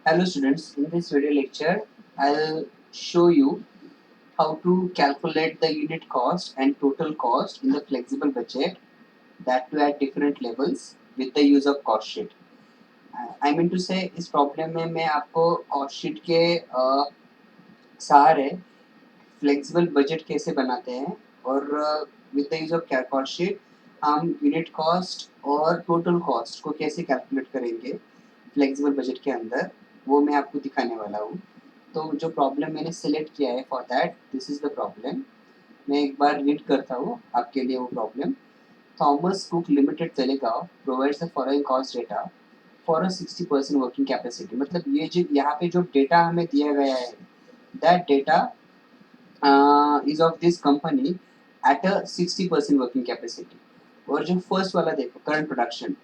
Hello students, in this video lecture, I'll show you how to calculate the unit cost and total cost in the flexible budget, that too at different levels with the use of cost sheet. I mean to say इस problem में मैं आपको cost sheet के सहारे flexible budget कैसे बनाते हैं और with the use of cost sheet हम unit cost और total cost को कैसे calculate करेंगे flexible budget के अंदर, वो मैं आपको दिखाने वाला हूँ। तो जो प्रॉब्लम मैंने सिलेक्ट किया है for that this is the problem. मैं एक बार रीड करता हूँ आपके लिए वो problem. Thomas Cook Limited Talegaon provides the following cost data for a 60% working capacity. मतलब ये जो यहाँ पे जो डेटा हमें दिया गया है that data is of this company at a 60% working capacity. और जो फर्स्ट वाला देखो करंट प्रोडक्शन,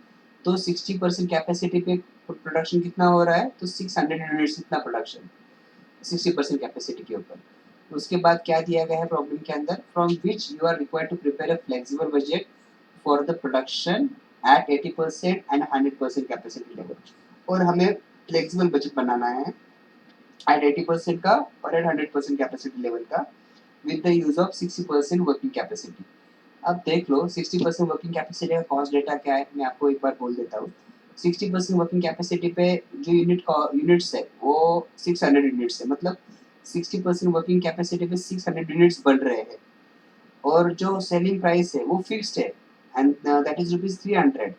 तो 60% कैपेसिटी पे प्रोडक्शन कितना हो रहा है, तो 600 यूनिट्स इतना प्रोडक्शन 60% कैपेसिटी के ऊपर। उसके बाद क्या दिया गया है प्रॉब्लम के अंदर, from which you are required to prepare a flexible budget for the production at 80% and 100% capacity level. और हमें फ्लेक्सिबल बजट बनाना है एट 80% का और एट 100% कैपेसिटी लेवल का with the use of 60% working capacity. अब देख लो 60% वर्किंग कैपेसिटी का cost data क्या है, मैं आपको एक बार बोल देता हूँ। 60% वर्किंग कैपेसिटी पे जो यूनिट्स है वो 600 यूनिट्स है। मतलब 60% वर्किंग कैपेसिटी पे 600 यूनिट्स बन रहे हैं और जो सेलिंग प्राइस है वो फिक्स्ड है एंड दैट इज रुपीज 300।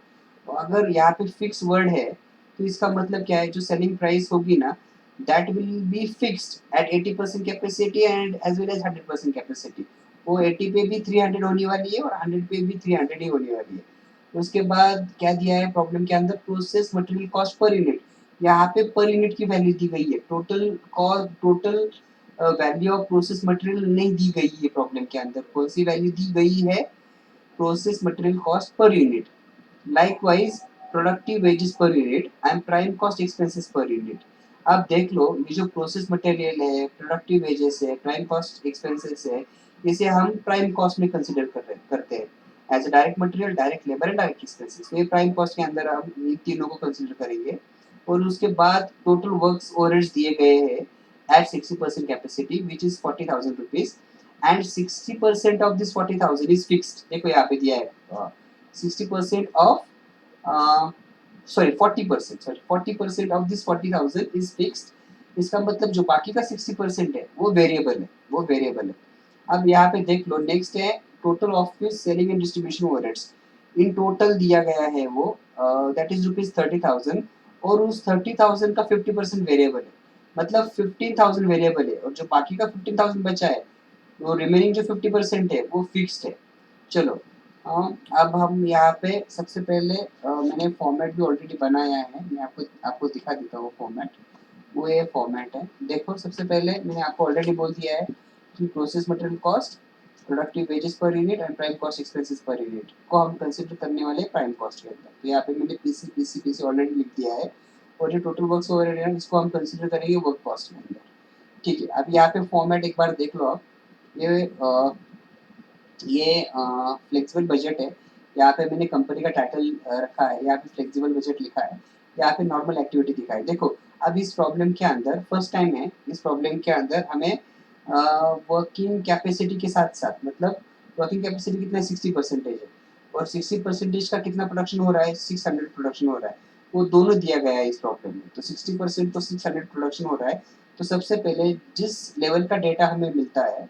अगर यहाँ पे फिक्स वर्ड है तो इसका मतलब क्या है, जो सेलिंग प्राइस होगी ना that will be fixed at 80% capacity and as well as 100% capacity. वो 80 पे भी 300 होने वाली है और 100 पे भी 300 ही होने वाली है। उसके बाद क्या दिया है प्रॉब्लम के अंदर, process material cost per unit. यहाँ पे पर यूनिट की वैल्यू दी गई है, total cost total value of process material नहीं दी गई है प्रॉब्लम के अंदर। कौन सी वैल्यू दी गई है, process material cost per unit. Likewise productive wages per unit and prime cost expenses per unit. अब देख लो ये जो प्रोसेस मटेरियल है, प्रोडक्टिव वेजेस है, प्राइम कॉस्ट एक्सपेंसेस है, इसे हम प्राइम कॉस्ट में कंसिडर करते हैं as a direct material, direct labour and direct expenses. ये प्राइम कॉस्ट के अंदर हम इन तीनों को कंसिडर करेंगे। और उसके बाद टोटल वर्क्स ओवरहेड्स दिए गए हैं at 60% capacity which is 40,000 rupees and 60% of this 40,000 is fixed। देखो यहाँ पे दिया है 60% of sorry 40%, sorry 40% of this 40,000 is fixed. इसका मतलब जो बाकी का 60% है वो वेरिएबल है, वो वेरिएबल है। अब यहाँ पे देख लो नेक्स्ट है total office selling and distribution overheads. In total दिया गया है वो दैट इज रुपीज 30,000 और उस 30,000 का 50% वेरिएबल है। मतलब 15,000 वेरिएबल है और जो बाकी का 15,000 बचा है वो रिमेनिंग जो 50% है वो फिक्स्ड है। चलो अब हम यहाँ पे सबसे पहले मैंने फॉर्मेट भी ऑलरेडी बनाया है, मैं आपको आपको दिखा देता हूँ फॉर्मेट। वो ये फॉर्मेट है, देखो सबसे पहले मैंने आपको ऑलरेडी बोल दिया है कि process material cost, productive wages per unit and prime cost expenses per unit को हम कंसिडर करने वाले प्राइम कॉस्ट के अंदर। तो यहाँ पे मैंने पीसी ऑलरेडी लिख दिया है और जो टोटल वर्क्स ओवरहेड है इसको हम कंसिडर करेंगे वर्क कॉस्ट के अंदर। ठीक है, अब यहाँ पे फॉर्मेट एक बार देख लो आप। ये फ्लेक्सिबल बजट है। यहाँ पे मैंने कंपनी का टाइटल रखा है, यहाँ पे फ्लेक्सिबल बजट लिखा है, यहाँ पे नॉर्मल एक्टिविटी दिखा है। देखो अब इस प्रॉब्लम के अंदर फर्स्ट टाइम है, इस प्रॉब्लम के अंदर हमें वर्किंग कैपेसिटी के साथ साथ, मतलब वर्किंग कैपेसिटी कितना 60% है और 60% का कितना प्रोडक्शन हो रहा है, 600 प्रोडक्शन हो रहा है, वो दोनों दिया गया है इस प्रॉब्लम में। तो 60% तो 600 प्रोडक्शन हो रहा है। तो सबसे पहले जिस लेवल का डेटा हमें मिलता है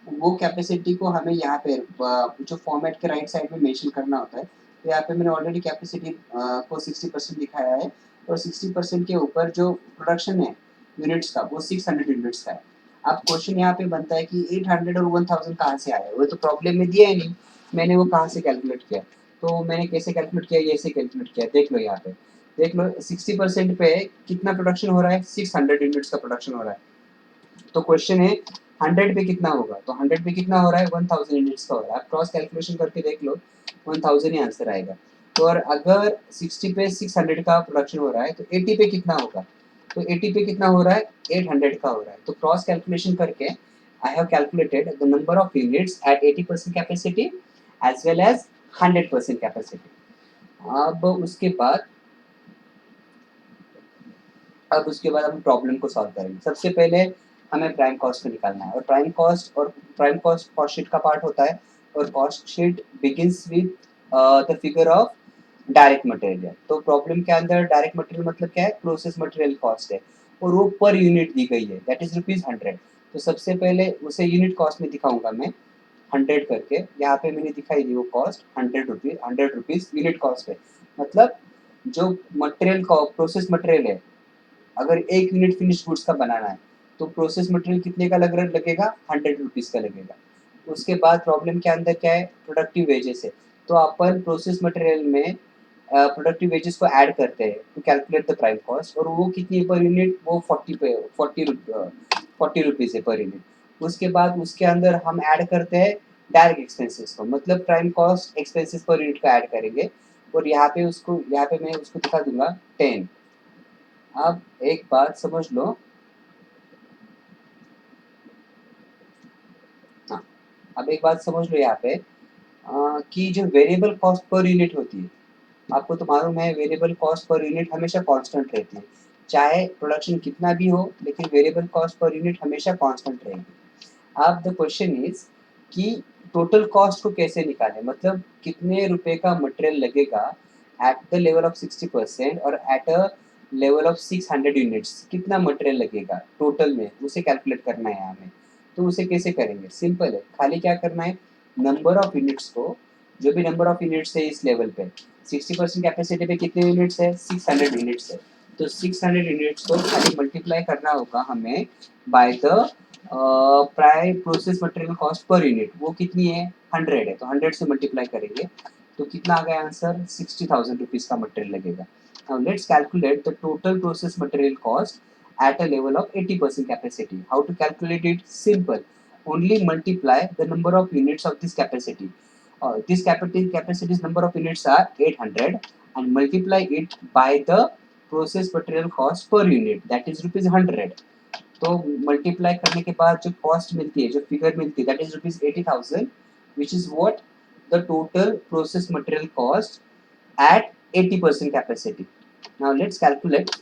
वो कैपेसिटी को हमें यहाँ पे जो फॉर्मेट के राइट साइड में मेंशन करना होता है। तो यहाँ पे मैंने ऑलरेडी कैपेसिटी को 60% दिखाया है और 60% के ऊपर जो प्रोडक्शन है यूनिट्स का वो 600 यूनिट्स का है। अब क्वेश्चन यहाँ पे बनता है कि 800 और 1000 कहाँ से आया, वो तो प्रॉब्लम में दिया ही नहीं, मैंने वो कहाँ से कैलकुलेट किया। तो मैंने कैसे कैलकुलेट किया, ये ऐसे कैलकुलेट किया। देख लो यहाँ पे, देख लो 60% पे कितना प्रोडक्शन हो रहा है, 600 यूनिट्स का प्रोडक्शन हो रहा है। तो क्वेश्चन है 100 पे कितना होगा, तो 100 पे कितना हो रहा है, 1000 यूनिट्स का हो रहा है। आप क्रॉस कैलकुलेशन करके देख लो 1000 ही आंसर आएगा। तो और अगर 60 पे 600 का प्रोडक्शन हो रहा है तो 80 पे कितना होगा, तो 80 पे कितना हो रहा है, 800 का हो रहा है। तो क्रॉस कैलकुलेशन करके I have calculated the number of units at 80% capacity as well as 100% capacity. अब उसके बाद अब उसके बाद हम प्रॉब्लम को सॉल्व करेंगे। सबसे पहले हमें प्राइम कॉस्ट को निकालना है, और प्राइम कॉस्ट कॉस्ट शीट का पार्ट होता है, और cost sheet begins with the figure of direct material. तो प्रॉब्लम के अंदर डायरेक्ट मटेरियल मतलब क्या है, प्रोसेस मटेरियल कॉस्ट है, और वो पर यूनिट दी गई है, दैट इज ₹100। तो सबसे पहले उसे यूनिट कॉस्ट में दिखाऊंगा मैं, 100 करके। यहाँ पे मैंने दिखाई दी वो कॉस्ट, ₹100 यूनिट कॉस्ट है। मतलब जो मटेरियल का प्रोसेस मटेरियल है, अगर 1 यूनिट फिनिश गुड्स का बनाना है, तो प्रोसेस मटेरियल कितने का लगेगा, ₹100 का लगेगा। उसके बाद प्रॉब्लम के अंदर क्या है, प्रोडक्टिव वेजेस है। तो अपन प्रोसेस मटेरियल में प्रोडक्टिव वेजेस को ऐड करते हैं to calculate the prime cost, और वो कितनी है पर यूनिट, वो 40 रुपीज़ है पर यूनिट। उसके बाद उसके अंदर हम ऐड करते हैं डायरेक्ट एक्सपेंसेस को, मतलब prime cost expenses per unit का ऐड करेंगे, और यहाँ पे मैं उसको दिखा दूंगा 10। अब एक बात समझ लो, हाँ, अब एक बात समझ लो यहाँ पे, कि जो वेरिएबल कॉस्ट पर यूनिट होती है, आपको तो मालूम है वेरिएबल कॉस्ट पर यूनिट हमेशा कांस्टेंट रहती है, चाहे प्रोडक्शन कितना भी हो, लेकिन वेरिएबल कॉस्ट पर यूनिट हमेशा कांस्टेंट रहेगी। अब द क्वेश्चन इज कि टोटल कॉस्ट को कैसे निकालें, मतलब कितने रुपए का मटेरियल लगेगा एट द लेवल ऑफ 60% और at a level of 600 units, कितना मटेरियल लगेगा टोटल में, उसे कैलकुलेट करना है हमें। तो उसे कैसे करेंगे, सिंपल है, खाली क्या करना है, नंबर ऑफ यूनिट्स को, जो भी नंबर ऑफ यूनिट्स है इस लेवल पे, 60% कैपेसिटी पे कितने यूनिट्स है, 600 यूनिट्स है। तो 600 यूनिट्स को खाली मल्टीप्लाई करना होगा हमें by the price process material cost per unit, वो कितनी है, 100 है, तो 100 से मल्टीप्लाई करेंगे तो कितना आ गया आंसर, 60,000 रुपीज का मटेरियल लगेगा। Now let's calculate the total process material cost at a level of 80% capacity. How to calculate it? Simple. Only multiply the number of units of this capacity. This capacity's number of units are 800, and multiply it by the process material cost per unit, that is ₹100। तो multiply करने के बाद जो cost मिलती है, जो figure मिलती है, that is ₹80,000, which is what, the total process material cost at 80% capacity. Now let's calculate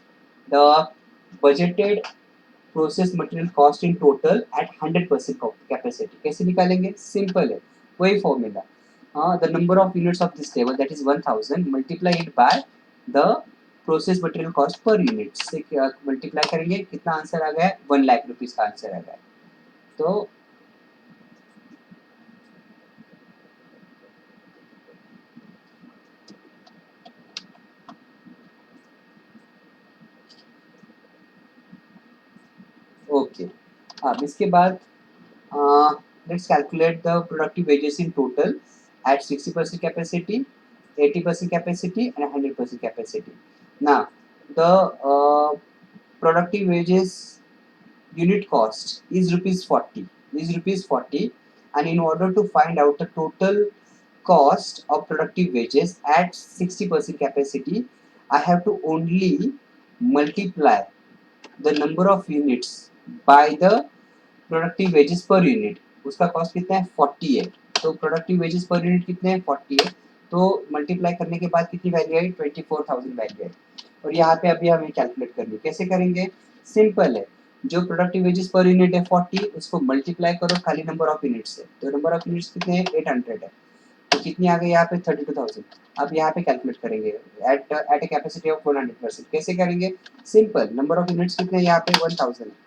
the budgeted process material cost in total at 100% capacity. कैसे निकालेंगे, सिंपल है, वही formula, the number of units of this table, that is 1000, multiply it by the process material cost per unit से multiply करेंगे, कितना answer आ गया है, 1,00,000 rupees का आंसर आ गया है। तो ओके, अब इसके बाद let's calculate the productive wages in total at 60% capacity, 80% capacity, and 100% capacity. Now the productive wages unit cost is rupees 40, and in order to find out the total cost of productive wages at 60% capacity, I have to only multiply the number of units by the productive wages per unit. उसका cost कितना है, 40 है, तो productive wages per unit कितने हैं, 40 है, तो multiply करने के बाद कितनी वैल्यू आई, 24,000 वैल्यू आई। और यहाँ पे अभी हमें कैलकुलेट करनी है, कैसे करेंगे, सिंपल है, जो प्रोडक्टिव वेजेस पर यूनिट है 40, उसको मल्टीप्लाई करो खाली नंबर ऑफ यूनिट से, तो नंबर ऑफ यूनिट्स कितने हैं, 800 है, तो कितनी आ गई यहाँ पे, 32,000। अब यहाँ पे कैलकुलेट करेंगे एट ए कैपेसिटी ऑफ 100%, कैसे करेंगे, सिंपल, नंबर ऑफ यूनिट्स कितने हैं यहाँ पे, 1000 है,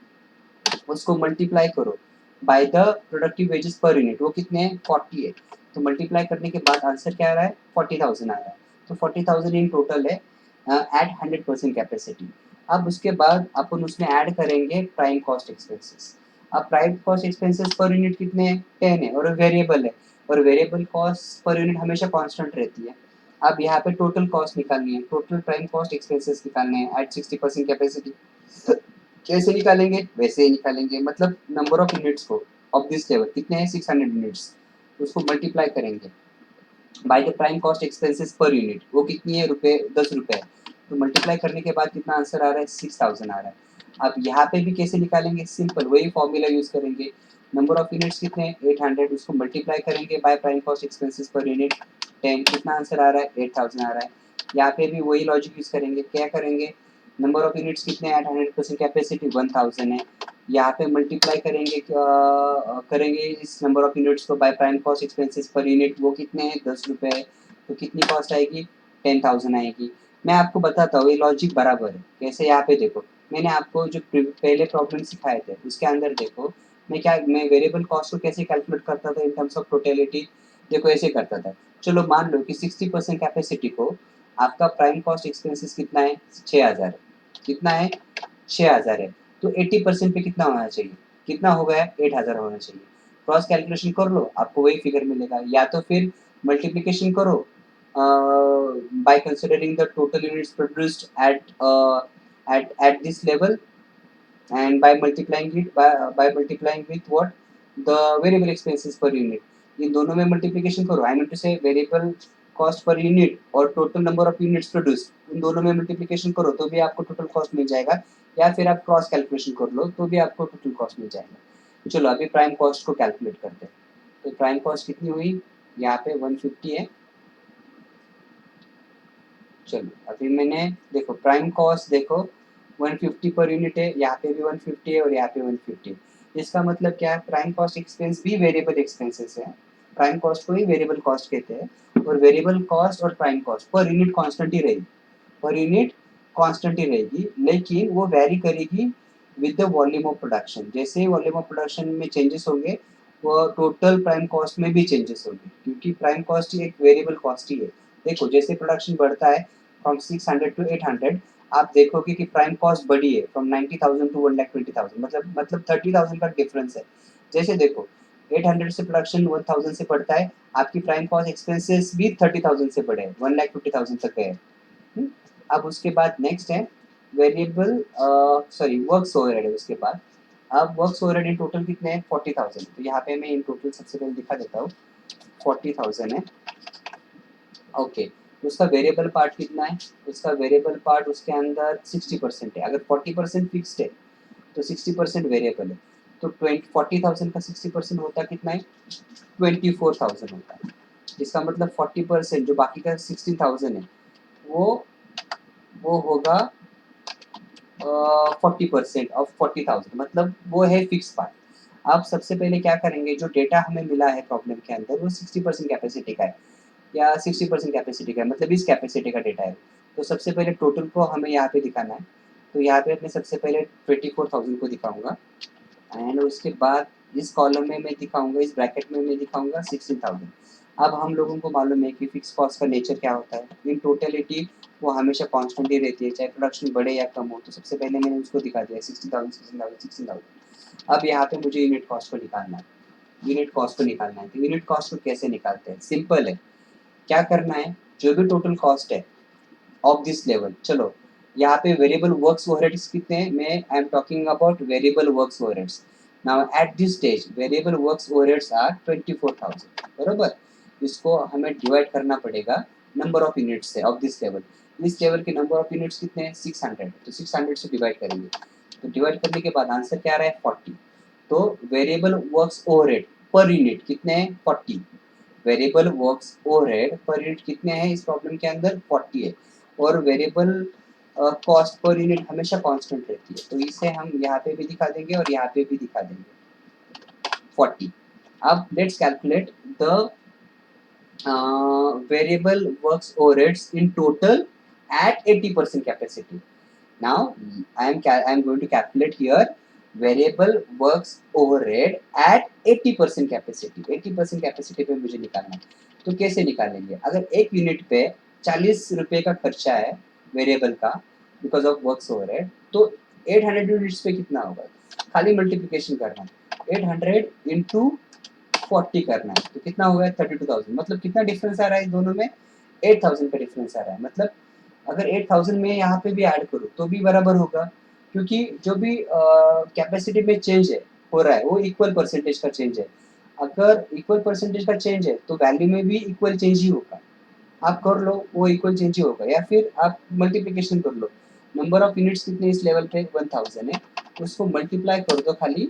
उसको मल्टीप्लाई करो by the productive wages per unit, वो कितने हैं, 40 है, तो मल्टीप्लाई करने के बाद आंसर क्या आ रहा है, 40,000 आ रहा है। तो 40,000 इन टोटल है एट 100% कैपेसिटी। अब उसके बाद अपन उसमें ऐड करेंगे प्राइम कॉस्ट एक्सपेंसेस। अब prime cost expenses per unit कितने हैं, 10 है, और वेरिएबल है, और वेरिएबल कॉस्ट पर यूनिट हमेशा कांस्टेंट रहती है। अब यहाँ पे टोटल कॉस्ट निकालनी है, टोटल प्राइम कॉस्ट एक्सपेंसेस निकालने हैं एट 60% कैपेसिटी। कैसे निकालेंगे, वैसे ही निकालेंगे, मतलब नंबर ऑफ यूनिट्स को ऑफ दिस लेवल कितने हैं, 600 यूनिट्स, उसको मल्टीप्लाई करेंगे by the prime cost expenses per unit, वो कितनी है, रुपए 10 रुपए है, तो मल्टीप्लाई करने के बाद कितना आंसर आ रहा है, 6,000 आ रहा है। अब यहाँ पे भी कैसे निकालेंगे, सिंपल, वही फॉर्मूला यूज करेंगे, नंबर ऑफ यूनिट्स कितने हैं, 800, उसको मल्टीप्लाई करेंगे by prime cost expenses per unit 10, कितना आंसर आ रहा है, 8,000 आ रहा है। यहाँ पे भी वही लॉजिक यूज करेंगे, क्या करेंगे, नंबर ऑफ यूनिट्स कितने हैं एट 100% कैपेसिटी 1000 है। यहाँ पे मल्टीप्लाई करेंगे इस नंबर ऑफ यूनिट्स को by prime cost expenses per unit, वो कितने हैं 10 रुपये है, तो कितनी कॉस्ट आएगी 10,000 आएगी। मैं आपको बताता हूँ ये लॉजिक बराबर है कैसे। यहाँ पे देखो मैंने आपको जो पहले प्रॉब्लम सिखाए थे उसके अंदर देखो मैं वेरिएबल कॉस्ट को कैसे कैलकुलेट करता था इन टर्म्स ऑफ टोटलिटी। देखो ऐसे करता था, चलो मान लो कि 60% कैपेसिटी को आपका प्राइम कॉस्ट एक्सपेंसेस कितना है 6000 है, कितना है 6000 है, तो 80% पे कितना होना चाहिए, कितना हो गया 8000 होना चाहिए। क्रॉस कैलकुलेशन कर लो आपको वही फिगर मिलेगा, या तो फिर मल्टीप्लिकेशन करो by considering the total units produced at this level, and by multiplying with what the variable expenses per unit, इन दोनों में मल्टीप्लिकेशन करो। आई मीन टू से वेरिएबल कॉस्ट पर यूनिट और total number of units produce, इन दोनों में multiplication करो तो भी आपको टोटल कॉस्ट मिल जाएगा, या फिर आप क्रॉस कैलकुलेशन कर लो तो भी आपको टोटल कॉस्ट मिल जाएगा। चलो अभी प्राइम कॉस्ट को कैलकुलेट करते हैं। तो प्राइम कॉस्ट कितनी हुई, यहाँ पे 150 है। चलो अभी मैंने देखो प्राइम कॉस्ट देखो 150 पर यूनिट है, यहाँ पे भी 150 है और यहाँ पे 150 है। इसका मतलब क्या है, प्राइम कॉस्ट एक्सपेंस भी वेरिएबल एक्सपेंसेस है, प्राइम कॉस्ट को ही वेरिएबल कॉस्ट कहते हैं। और वेरिएबल कॉस्ट और prime cost per unit constant ही रहेगी, पर यूनिट कांस्टेंट ही रहेगी, लेकिन वो वेरी करेगी with the volume of production. जैसे ही वॉल्यूम ऑफ प्रोडक्शन में चेंजेस होंगे वो टोटल प्राइम कॉस्ट में भी चेंजेस होंगे, क्योंकि प्राइम कॉस्ट ही एक वेरिएबल कॉस्ट ही है। देखो जैसे प्रोडक्शन बढ़ता है फ्रॉम 600 टू 800, आप देखोगे कि प्राइम कॉस्ट बढ़ी है फ्रॉम 90,000 टू 1,20,000, मतलब 30,000 का डिफरेंस है। जैसे देखो 800 से प्रोडक्शन 1000 से बढ़ता है, आपकी प्राइम कॉस्ट एक्सपेंसेस भी 30,000 से बढ़े 1,50,000 तक गए। हम्म? अब उसके बाद नेक्स्ट है वेरिएबल सॉरी वर्क्स ओवरहेड है उसके बाद। अब वर्क्स ओवरहेड इन टोटल कितने हैं 40,000, तो यहाँ पे मैं इन टोटल सबसे पहले दिखा देता हूँ 40,000 है। ओके, उसका वेरिएबल पार्ट कितना है, उसका वेरिएबल पार्ट उसके अंदर 60% है। अगर 40% फिक्स्ड है तो 60% वेरिएबल है, तो 40,000 का 60% होता कितना है 24,000 होता है। इसका मतलब 40% जो बाकी का 16,000 है वो होगा 40% ऑफ 40,000, मतलब वो है फिक्स पार्ट। अब सबसे पहले क्या करेंगे, जो डेटा हमें मिला है प्रॉब्लम के अंदर वो 60% कैपेसिटी का है या 60% कैपेसिटी का है, मतलब इस कैपेसिटी का डेटा है। तो सबसे पहले टोटल को हमें यहाँ पे दिखाना है, तो यहाँ पे मैं सबसे पहले 24,000 को दिखाऊंगा, एंड उसके बाद इस कॉलम में मैं दिखाऊंगा, इस ब्रैकेट में मैं दिखाऊंगा 16,000। अब हम लोगों को मालूम है कि फिक्स कॉस्ट का नेचर क्या होता है, इन टोटलिटी वो हमेशा कांस्टेंट ही रहती है, चाहे प्रोडक्शन बढ़े या कम हो। तो सबसे पहले मैंने उसको दिखा दिया 60,000 16,000 16,000। अब यहाँ पे मुझे यूनिट कॉस्ट को निकालना है, यूनिट कॉस्ट को निकालना है। तो यूनिट कॉस्ट को कैसे निकालते हैं, सिंपल है। क्या करना है, जो भी टोटल कॉस्ट है ऑफ दिस लेवल, चलो यहाँ पे वेरिएबल वर्क्स ओवरहेड्स कितने हैं, मैं I am talking about variable works overheads. Now at this stage variable works overheads are 24,000, बरोबर। इसको हमें डिवाइड करना पड़ेगा नंबर ऑफ यूनिट्स से ऑफ दिस लेवल। इस लेवल के नंबर ऑफ यूनिट्स कितने हैं 600, तो 600 से डिवाइड करेंगे, तो डिवाइड करने के बाद आंसर क्या आ रहा है 40। तो variable works overhead per unit कितने हैं 40, variable works overhead per unit कितने हैं इस प्रॉब्लम के अंदर 40 है। और वेरिएबल कॉस्ट पर यूनिट हमेशा कांस्टेंट रहती है, तो इसे हम यहाँ पे भी दिखा देंगे और यहाँ पे भी दिखा देंगे 40। अब let's calculate the variable works overheads in total at 80% capacity. Now I am going to calculate here variable works overhead at 80% capacity. 80% capacity पे मुझे निकालना है, तो कैसे निकालेंगे, अगर एक यूनिट पे 40 रुपए का खर्चा है वेरिएबल का बिकॉज ऑफ वर्क्स ओवरहेड, तो 800 यूनिट्स पे कितना होगा, खाली मल्टीप्लिकेशन करना है 800 इंटू 40 करना है, तो कितना होगा 32,000। मतलब कितना डिफरेंस आ रहा है इन दोनों में 8,000 का डिफरेंस आ रहा है। मतलब अगर 8,000 में यहाँ पे भी ऐड करूँ तो भी बराबर होगा, क्योंकि जो भी कैपेसिटी में चेंज है हो रहा है वो इक्वल परसेंटेज का चेंज है। अगर इक्वल परसेंटेज का चेंज है तो वैल्यू में भी इक्वल चेंज ही होगा। आप कर लो वो इक्वल चेंज ही होगा, या फिर आप मल्टीप्लिकेशन कर लो। नंबर ऑफ यूनिट्स कितने इस लेवल पे 1000 है, उसको मल्टीप्लाई कर दो खाली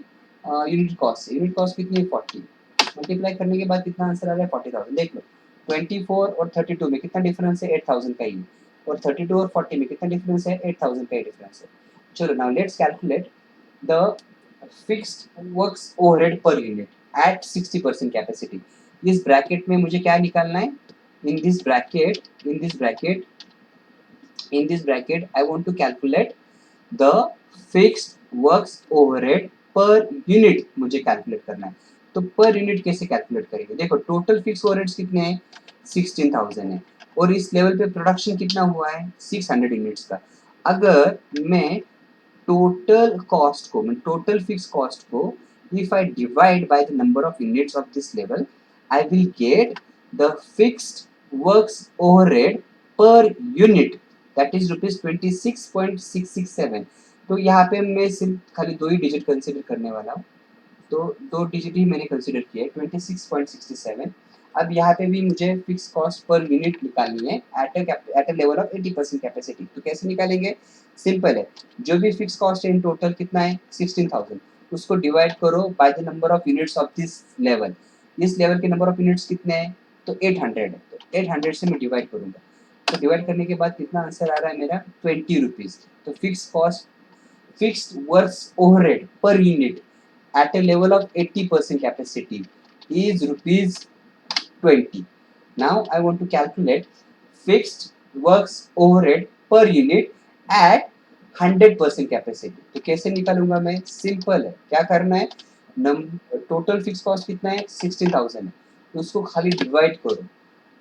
यूनिट कॉस्ट से। यूनिट कॉस्ट कितनी है 40, मल्टीप्लाई करने के बाद कितना आंसर आ रहा है 40,000। देख लो 24 और 32 में कितना डिफरेंस है 8,000 का ही। और 32 और 40 में कितना डिफरेंस है, 8000 का डिफरेंस है। चलो now let's calculate the fixed works overhead per unit at 60% capacity. इस ब्रैकेट में मुझे क्या निकालना है, in this bracket I want to calculate the fixed works overhead per unit मुझे कैलकुलेट करना है। तो पर यूनिट कैसे कैलकुलेट करेंगे, देखो टोटल फिक्स ओवरहेड्स कितने हैं, 16,000 है और इस लेवल पे प्रोडक्शन कितना हुआ है, 600 यूनिट्स का। अगर मैं टोटल फिक्स कॉस्ट को if I divide by the number of units of this level, I will get the fixed works overhead per unit, that is rupees 26.667। तो यहाँ पे मैं सिर्फ खाली दो ही डिजिट कंसिडर करने वाला हूँ, तो दो डिजिट ही मैंने कंसिडर किया है, 26.67। अब यहाँ पे भी मुझे फिक्स कॉस्ट पर यूनिट निकालनी है at a level of 80% capacity. तो कैसे निकालेंगे, सिंपल है, जो भी फिक्स कॉस्ट है इन टोटल कितना है 16,000, उसको डिवाइड करो bye the number of units of this level. इस लेवल के नंबर ऑफ यूनिट्स कितने हैं, तो 800 है, तो 800 से मैं डिवाइड करूंगा। तो डिवाइड करने के बाद कितना आंसर आ रहा है मेरा, 20 रुपीज। तो fixed works overhead per unit at a level of 80% capacity is rupees 20. Now I want to calculate fixed works overhead per unit at 100% capacity. तो कैसे निकालूंगा मैं, सिंपल है, क्या करना है, टोटल फिक्स कॉस्ट कितना है 16,000 है, तो उसको खाली डिवाइड करो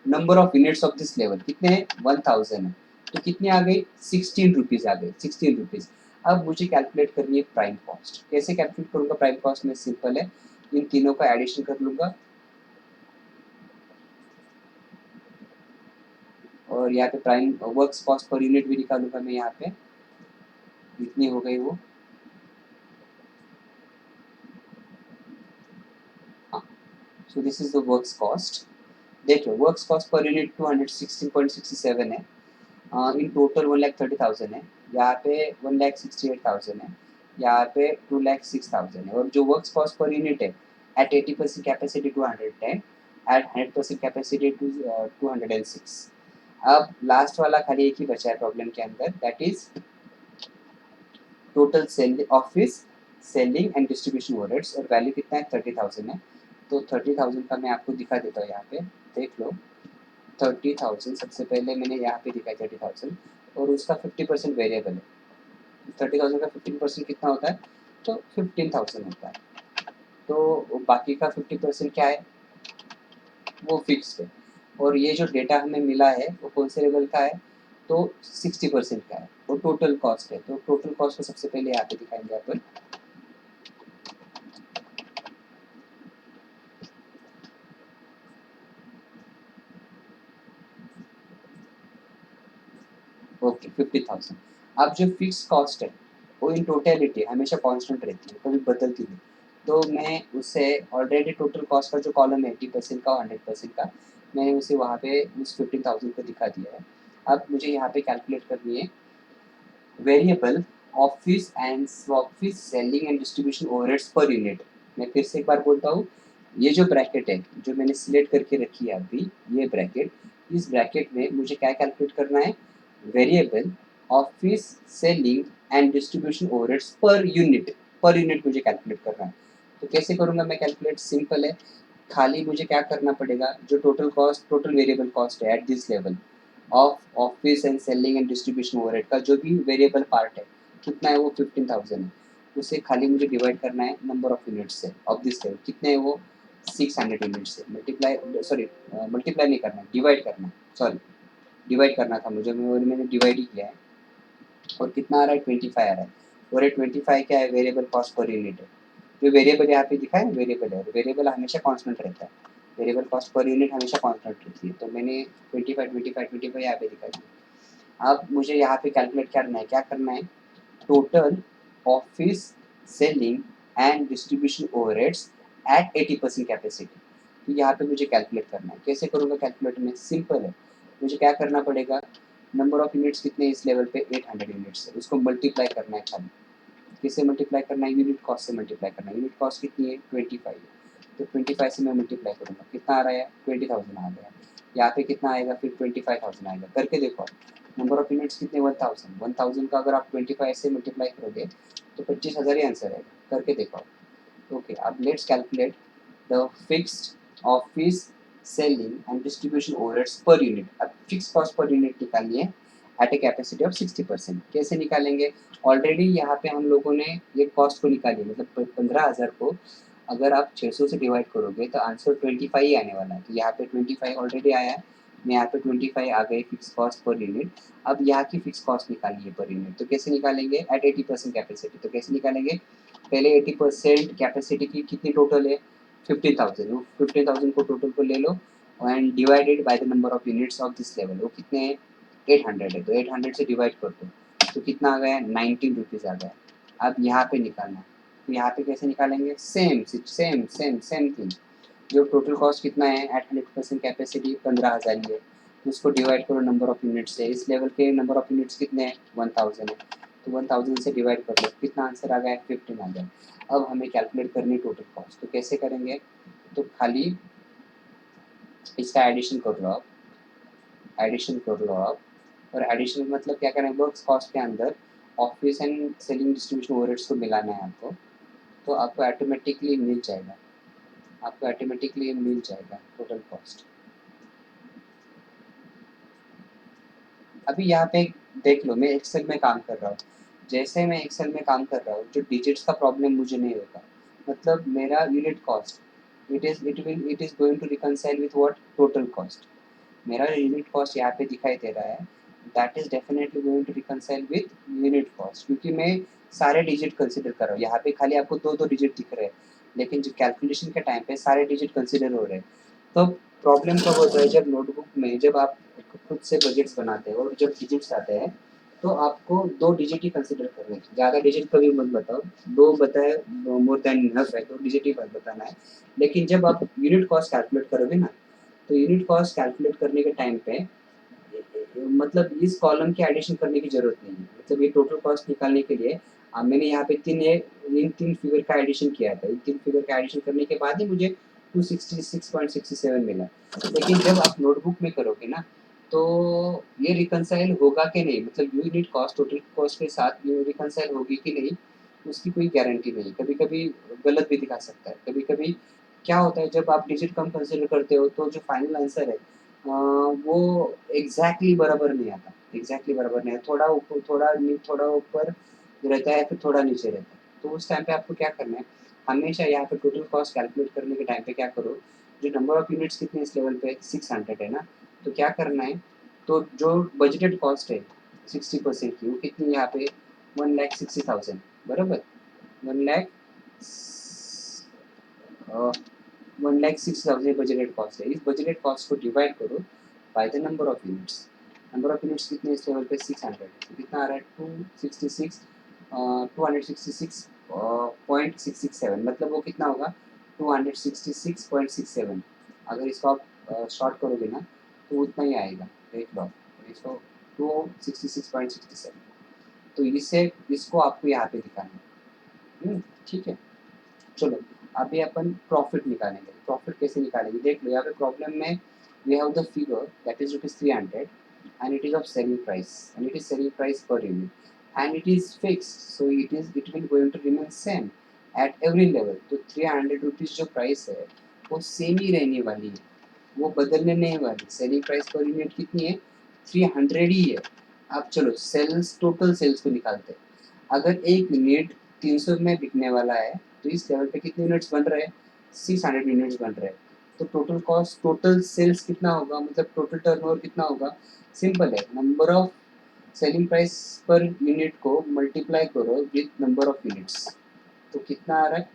number of units of this level कितने हैं 1000 है, तो कितने आ गई 16 रुपीज आ गए, 16 रुपीज। अब मुझे कैलकुलेट करनी है प्राइम कॉस्ट। कैसे कैलकुलेट करूंगा प्राइम कॉस्ट में, सिंपल है, इन तीनों का एडिशन कर लूंगा और यहाँ पे prime works cost per unit भी निकालूंगा मैं, यहाँ पे इतनी हो गई वो, हाँ। So this is the works cost. देखिए वर्क्स कॉस्ट पर यूनिट 216.67 है, इन टोटल 1,30,000 है, यहाँ पे 1,68,000 है, यहाँ पे 2,06,000 है, और जो वर्क्स कॉस्ट पर यूनिट है एट 80% कैपेसिटी 210, एट 100% कैपेसिटी 206। अब लास्ट वाला खाली एक ही बचा है प्रॉब्लम के अंदर, that is total sale office selling and distribution overheads, और वैल्यू कितना है 30,000 है। तो 30,000 का मैं आपको दिखा देता हूँ, यहाँ पे देख लो 30,000 सबसे पहले मैंने यहाँ पे दिखाई 30,000 और उसका 50% वेरिएबल है। 30,000 का 15% कितना होता है, तो 15,000 होता है। तो बाकी का 50% क्या है, वो फिक्स्ड है। और ये जो डेटा हमें मिला है वो कौन से लेवल का है, तो 60% का है, वो टोटल कॉस्ट है। तो टोटल कॉस्ट को सबसे पहले यहाँ पे दिखाएंगे अपन, ओके 50,000। अब जो फिक्स कॉस्ट है वो इन टोटलिटी हमेशा कांस्टेंट रहती है, कभी बदलती नहीं। तो मैं उसे ऑलरेडी टोटल कॉस्ट का जो कॉलम है 80% का और 100% का, मैंने उसे वहाँ पे उस 15,000 को दिखा दिया है। अब मुझे यहाँ पे कैलकुलेट करनी है variable office selling and distribution overheads per unit. मैं फिर से एक बार बोलता हूँ, ये जो ब्रैकेट है जो मैंने सिलेक्ट करके रखी है अभी, ये ब्रैकेट, इस ब्रैकेट में मुझे क्या कैलकुलेट करना है, variable office selling and distribution overheads per unit मुझे कैलकुलेट करना है। तो कैसे करूँगा मैं कैलकुलेट, सिंपल है, खाली मुझे क्या करना पड़ेगा, जो टोटल वेरिएबल कॉस्ट है at this level of office and selling and distribution overhead का जो भी वेरिएबल पार्ट है कितना है, वो 15,000 है, उसे खाली मुझे डिवाइड करना है नंबर ऑफ यूनिट्स से ऑफ दिस लेवल, कितने है वो 600 यूनिट से, मल्टीप्लाई नहीं करना है, डिवाइड करना है, सॉरी डिवाइड करना था मुझे, मैंने डिवाइड ही किया है। और कितना आ रहा है 25 आ रहा है, और ये 25 क्या है, वेरिएबल कॉस्ट पर यूनिट है। जो वेरिएबल यहाँ पे दिखा है वेरिएबल है, वेरिएबल हमेशा कांस्टेंट रहता है, वेरिएबल कॉस्ट पर यूनिट हमेशा कांस्टेंट रहती है। तो मैंने 25 यहाँ पे दिखा दिया। अब मुझे यहाँ पे कैलकुलेट करना है, क्या करना है, total office selling and distribution overheads at 80% capacity. तो यहाँ पे मुझे कैलकुलेट करना है, कैसे करूँगा कैलकुलेटर में, सिंपल है, मुझे क्या करना पड़ेगा, नंबर ऑफ यूनिट्स कितने इस लेवल पे 800 यूनिट्स है, उसको मल्टीप्लाई करना है खाली, किससे मल्टीप्लाई करना है, यूनिट कॉस्ट से मल्टीप्लाई करना है। यूनिट कॉस्ट कितनी है 25 है, तो 25 से मैं मल्टीप्लाई करूँगा, कितना आ रहा है 20,000 आ गया। यहाँ पे कितना आएगा फिर 25,000 आएगा। करके देखो नंबर ऑफ यूनिट्स कितने 1000 1000 का अगर आप 25 से मल्टीप्लाई करोगे तो 25,000 ही आंसर आएगा। करके देखो। ओके, अब let's calculate the fixed office selling and distribution overheads पर यूनिट। अब फिक्स कॉस्ट पर यूनिट निकालनी है एट ए कैपेसिटी ऑफ 60%। कैसे निकालेंगे? ऑलरेडी यहाँ पे हम लोगों ने ये कॉस्ट को निकाली, मतलब 15,000 को अगर आप 600 से डिवाइड करोगे तो आंसर 25 ही आने वाला है। तो यहाँ पे 25 ऑलरेडी आया है, यहाँ पे 25 आ गए फिक्स कॉस्ट पर यूनिट। अब यहाँ की फिक्स कॉस्ट निकालनी है पर यूनिट, तो कैसे निकालेंगे? At 80% capacity. तो कैसे निकालेंगे? पहले 80% कैपेसिटी की कितनी टोटल है? 15,000। वो 15,000 को टोटल को ले लो and divided by the number of units of this level. वो कितने हैं? 800 है, तो 800 से डिवाइड कर दो तो कितना आ गया? 19 रुपीज़ आ गया। अब यहाँ पे निकालना, तो यहाँ पे कैसे निकालेंगे? Same same same same thing. जो टोटल कॉस्ट कितना है एट 100% कैपेसिटी 15,000 ही है, उसको डिवाइड करो नंबर ऑफ यूनिट से। इस लेवल के नंबर ऑफ यूनिट्स कितने हैं? 1000 है, तो 1000 से डिवाइड कर दो, कितना आंसर आ गया? 15 आ गया। अब हमें कैलकुलेट करनी है टोटल कॉस्ट, तो कैसे करेंगे? तो खाली इसका एडिशन कर लो आप, एडिशन कर लो आप। और एडिशन मतलब क्या करें? वर्क्स कॉस्ट के अंदर office and selling distribution overheads को मिलाना है आपको, तो आपको ऑटोमेटिकली मिल जाएगा, आपको ऑटोमेटिकली मिल जाएगा टोटल कॉस्ट। अभी यहाँ पे देख लो, मैं एक्सेल में काम कर रहा हूँ। जैसे मैं एक्सेल में काम कर रहा हूँ, जो डिजिट्स का प्रॉब्लम मुझे नहीं होगा। मतलब मेरा unit cost it is going to reconcile with what? Total cost. मेरा यूनिट कॉस्ट यहाँ पे दिखाई दे रहा है, that is definitely going to reconcile with unit cost, क्योंकि मैं सारे डिजिट कंसिडर कर रहा हूँ। यहाँ पे खाली आपको दो दो डिजिट दिख रहे हैं, लेकिन जो कैलकुलेशन के टाइम पे सारे डिजिट कंसिडर हो रहे हैं। तो प्रॉब्लम कब होता है? जब नोटबुक में जब आप खुद से बजट्स बनाते हैं और जब डिजिट्स आते हैं तो आपको दो डिजिट ही कंसिडर करने हैं। ज़्यादा डिजिट कभी मत बताओ, दो बताए मोर देन इनफ है, दो डिजिट ही बताना है। लेकिन जब आप यूनिट कॉस्ट कैलकुलेट करोगे ना, तो यूनिट कॉस्ट कैलकुलेट करने के टाइम पे मतलब इस कॉलम के एडिशन करने की जरूरत नहीं है। मतलब ये टोटल कॉस्ट निकालने के लिए मैंने यहाँ पे इन तीन फिगर का एडिशन किया था। इन तीन फिगर का एडिशन करने के बाद ही मुझे 266.67 मिला। लेकिन जब आप नोटबुक में करोगे ना, तो ये रिकनसाइल होगा कि नहीं, मतलब यूनिट कॉस्ट टोटल कॉस्ट के साथ ये रिकनसाइल होगी कि नहीं, उसकी कोई गारंटी नहीं। कभी कभी गलत भी दिखा सकता है। कभी कभी क्या होता है, जब आप डिजिट कम कंसिडर करते हो तो जो फाइनल आंसर है वो एग्जैक्टली बराबर नहीं आता, एग्जैक्टली बराबर नहीं आता। थोड़ा ऊपर थोड़ा ऊपर रहता है, फिर थोड़ा नीचे रहता है। तो उस टाइम पे आपको क्या करना है? हमेशा यहाँ पे टोटल कॉस्ट कैलकुलेट करने के टाइम पे क्या करो? जो नंबर ऑफ यूनिट्स कितने इस लेवल पे 600 है ना, तो क्या करना है? तो जो बजटेड कॉस्ट है 60% की, वो कितनी यहाँ पे 1,60,000 बराबर। 1,00,000 1,60,000 बजटेड कॉस्ट है। इस बजटेड कॉस्ट को डिवाइड करो bye the number of units. Number of units कितने इस लेवल पे 600 है, तो कितना आ रहा है? 266.667, मतलब वो कितना होगा? 266.67। अगर इसको आप शॉर्ट करोगे ना तो उतना ही आएगा। देख लो इसको 266.67, तो इससे इसको आपको यहाँ पे दिखाना है। ठीक है, चलो अभी अपन प्रॉफिट निकालेंगे। प्रॉफिट कैसे निकालेंगे देख लो। यहाँ पे प्रॉब्लम में we have the figure that is ₹300 and it is of selling price, and it is selling price per unit, and it is fixed, so it will going to remain same at every level। तो 300 rupees जो price है वो same ही रहने वाली है, वो बदलने नहीं वाली। सेलिंग प्राइस पर यूनिट कितनी है? 300 ही है। अब चलो सेल्स, टोटल सेल्स को निकालते हैं। अगर एक यूनिट 300 में बिकने वाला है तो इस लेवल पे कितने यूनिट्स बन रहे हैं? 600 यूनिट्स बन रहे हैं। तो टोटल कॉस्ट, टोटल सेल्स कितना होगा, मतलब टोटल टर्नओवर कितना होगा? सिंपल है, number of selling price per unit को मल्टीप्लाई करो विथ नंबर ऑफ यूनिट्स। तो कितना आ रहा है?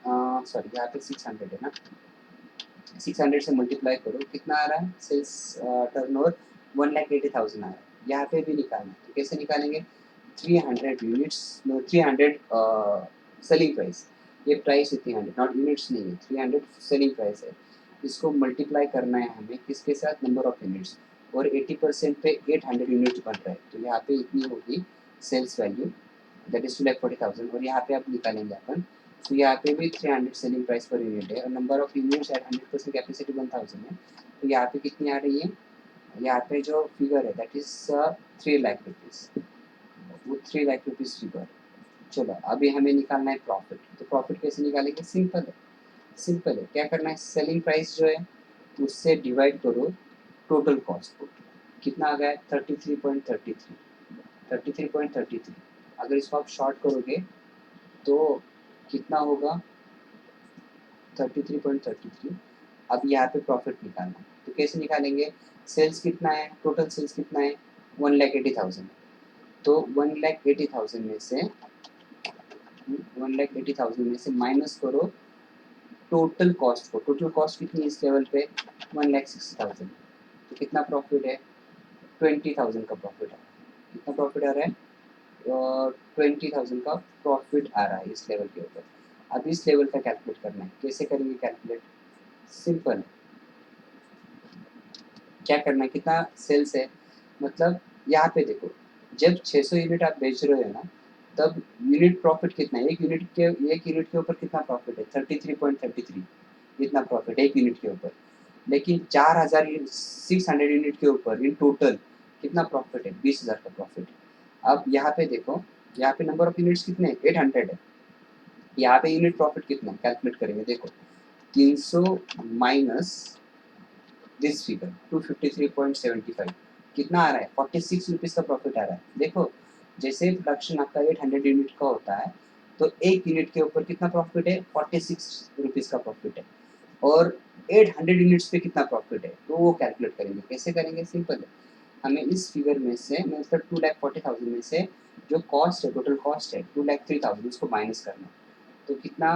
सॉरी, यहाँ पे 600 है ना, 600 से मल्टीप्लाई करो, कितना आ रहा है? सेल्स टर्नओवर 1,80,000 आ रहा है। यहाँ पे भी निकालना है, तो कैसे निकालेंगे? 300 यूनिट्स, 300 सेलिंग प्राइस, ये प्राइस है 300, नॉट यूनिट्स नहीं है, 300 सेलिंग प्राइस है। इसको मल्टीप्लाई करना है हमें किसके साथ? Number of units. और 80% पे 800 यूनिट्स बन रहा है, तो यहाँ पे इतनी होगी सेल्स वैल्यू, दैट इज 2,40,000। और यहाँ पे आप निकालेंगे अपन, तो यहाँ पे भी 300 सेलिंग प्राइस पर यूनिट है और number of units eight 100% capacity 1000 है। तो यहाँ पे कितनी आ रही है? यहाँ पे जो फिगर है दैट इज 3 लाख रुपीज, वो 3 लाख रुपीज फिगर। चलो अभी हमें निकालना है प्रॉफिट। तो प्रॉफिट कैसे निकालेंगे? सिंपल है, सिंपल है। क्या करना है? सेलिंग प्राइस जो है उससे डिवाइड करो टोटल कॉस्ट को। कितना आ गया? 33.33, 33.33। अगर इसको आप शॉर्ट करोगे तो कितना होगा? 33.33। अब यहाँ पे प्रॉफिट निकालना है, तो कैसे निकालेंगे? सेल्स कितना है? टोटल सेल्स कितना है? 1,80,000। तो 1,80,000 में से 1,80,000 में से माइनस करो टोटल कॉस्ट को। टोटल कॉस्ट कितनी है इस लेवल पे? 1,60,000। तो कितना प्रॉफिट है? 20,000 का प्रॉफिट आ रहा है। कितना प्रॉफिट आ रहा है? 20,000 का प्रॉफिट आ रहा है इस लेवल के ऊपर। अब इस लेवल का कैलकुलेट करना है। कैसे करेंगे कैलकुलेट? सिंपल। क्या करना है? कितना सेल्स है? मतलब यहाँ पे देखो, जब 600 यूनिट आप बेच रहे हो ना, तब यूनिट प्रॉफिट कितना है? एक यूनिट के ऊपर कितना प्रॉफिट है? 33.33। इतना प्रॉफिट है एक यूनिट के ऊपर। लेकिन 4,000 600 यूनिट के ऊपर इन टोटल कितना प्रॉफिट है? 20,000 का प्रॉफिट है। अब यहाँ पे देखो, यहाँ पे नंबर ऑफ यूनिट्स कितने हैं? 800 है। यहाँ पे यूनिट प्रॉफिट कितना कैलकुलेट करेंगे? देखो, 300 माइनस दिस फिगर 253.75 कितना आ रहा है? 46 रुपीज का प्रॉफिट आ रहा है। देखो, जैसे प्रोडक्शन आपका 800 यूनिट का होता है, तो एक यूनिट के ऊपर कितना प्रॉफिट है? 46 रुपीज का प्रॉफिट है। और 800 यूनिट्स पे कितना प्रॉफिट है, तो वो कैलकुलेट करेंगे। कैसे करेंगे? सिंपल है। हमें इस फिगर में से, मतलब 2,40,000 में से जो कॉस्ट है, टोटल कॉस्ट है 2,03,000, उसको माइनस करना है। तो कितना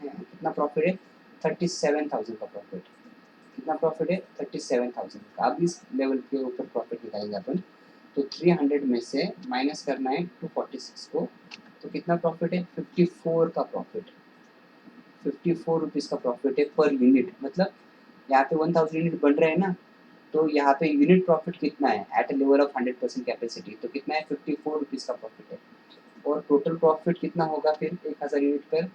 है? कितना प्रॉफिट है? 37,000 का प्रॉफिट। कितना प्रॉफिट है? 37,000 का। अब इस लेवल के ऊपर प्रॉफिट निकालेंगे अपन। तो 300 में से माइनस करना है 246 को। तो कितना प्रॉफिट है? 54 का प्रॉफिट। 54 रुपीज़ का प्रॉफिट है पर यूनिट। मतलब यहाँ पे 1000 यूनिट बन रहे हैं ना, तो यहाँ पे यूनिट प्रॉफिट कितना है at a level of 100% capacity? तो कितना है? 54 रुपीज़ का प्रॉफिट है। और टोटल प्रॉफिट कितना होगा फिर 1000 यूनिट पर?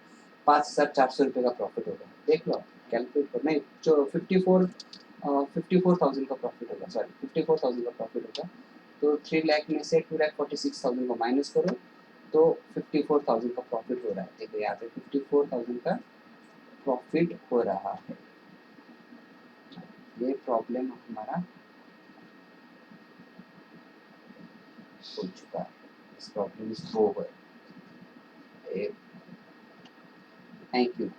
5,400 रुपये का प्रॉफिट होगा। देख लो, कैलकुलेट करो। नहीं, जो 54,000 का प्रॉफिट होगा, सॉरी 54,000 का प्रॉफिट होगा। तो 3 लाख में से 2,46,000 को माइनस करो, तो 54,000 का प्रॉफिट हो रहा है। देखो यहाँ पे 54,000 का प्रॉफिट हो रहा है। ये प्रॉब्लम हमारा हो चुका है। This problem is over. Thank you.